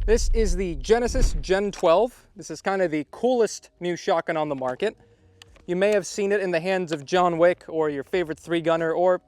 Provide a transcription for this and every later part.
This is the Genesis Gen-12. This is kind of the coolest new shotgun on the market. You may have seen it in the hands of John Wick or your favorite 3-gunner or,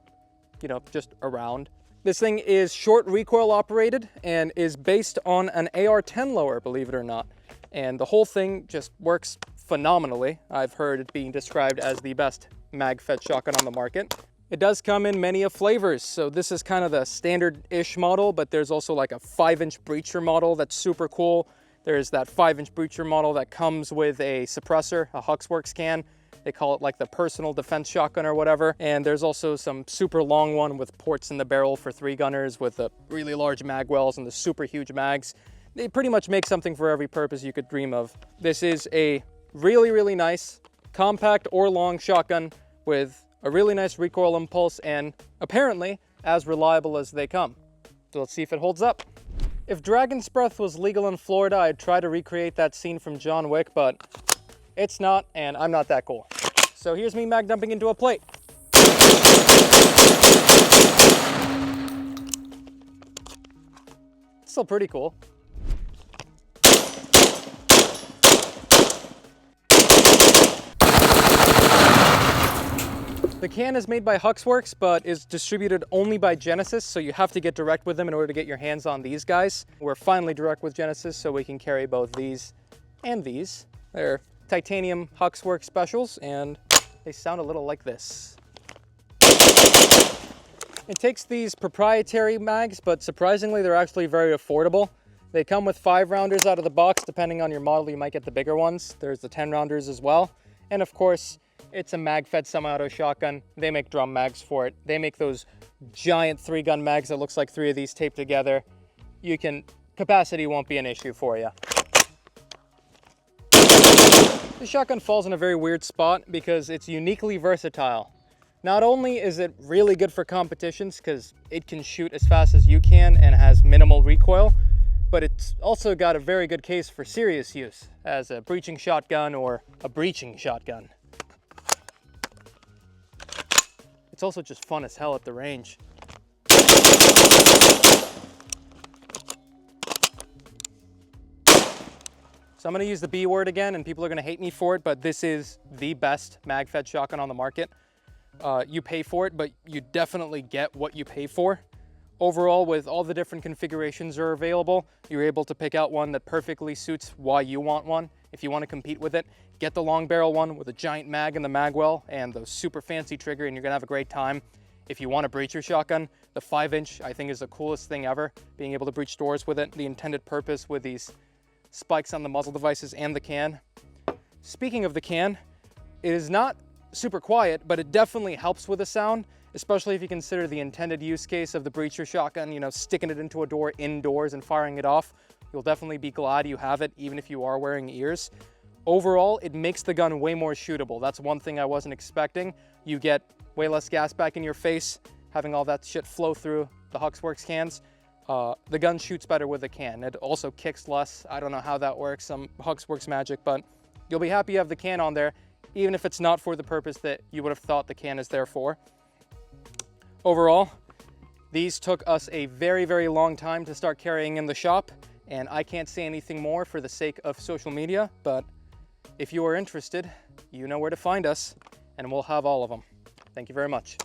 you know, just around. This thing is short recoil operated and is based on an AR-10 lower, believe it or not. And the whole thing just works phenomenally. I've heard it being described as the best mag-fed shotgun on the market. It does come in many of flavors, so this is kind of the standard-ish model, but there's also like a 5-inch breacher model that's super cool. There's that 5-inch breacher model that comes with a suppressor, a Hux Works can. They call it like the personal defense shotgun or whatever. And there's also some super long one with ports in the barrel for 3-gunners with the really large mag wells and the super huge mags. They pretty much make something for every purpose you could dream of. This is a really, really nice compact or long shotgun with a really nice recoil impulse and apparently as reliable as they come. So let's see if it holds up. If Dragon's Breath was legal in Florida, I'd try to recreate that scene from John Wick, but it's not, and I'm not that cool. So here's me mag dumping into a plate. It's still pretty cool. The can is made by Hux Works, but is distributed only by Genesis, so you have to get direct with them in order to get your hands on these guys. We're finally direct with Genesis, so we can carry both these and these. They're titanium Hux Works specials, and they sound a little like this. It takes these proprietary mags, but surprisingly, they're actually very affordable. They come with 5-rounders out of the box. Depending on your model, you might get the bigger ones. There's the 10-rounders as well. And of course, it's a mag-fed semi-auto shotgun. They make drum mags for it. They make those giant 3-gun mags that looks like 3 of these taped together. Capacity won't be an issue for you. The shotgun falls in a very weird spot because it's uniquely versatile. Not only is it really good for competitions because it can shoot as fast as you can and has minimal recoil, but it's also got a very good case for serious use as a breaching shotgun or a breaching shotgun. It's also just fun as hell at the range. So I'm gonna use the B word again, and people are gonna hate me for it, but this is the best mag-fed shotgun on the market. You pay for it, but you definitely get what you pay for. Overall, with all the different configurations that are available, you're able to pick out one that perfectly suits why you want one. If you want to compete with it, get the long barrel one with a giant mag in the mag well and the super fancy trigger, and you're gonna have a great time. If you want to breach your shotgun, the 5-inch I think is the coolest thing ever. Being able to breach doors with it, the intended purpose with these spikes on the muzzle devices and the can. Speaking of the can, it is not super quiet, but it definitely helps with the sound, especially if you consider the intended use case of the breacher shotgun, you know, sticking it into a door indoors and firing it off. You'll definitely be glad you have it, even if you are wearing ears. Overall, it makes the gun way more shootable. That's one thing I wasn't expecting. You get way less gas back in your face, having all that shit flow through the Hux Works cans. The gun shoots better with a can. It also kicks less. I don't know how that works, some Hux Works magic, but you'll be happy you have the can on there, even if it's not for the purpose that you would have thought the can is there for. Overall, these took us a very, very long time to start carrying in the shop, and I can't say anything more for the sake of social media, but if you are interested, you know where to find us, and we'll have all of them. Thank you very much.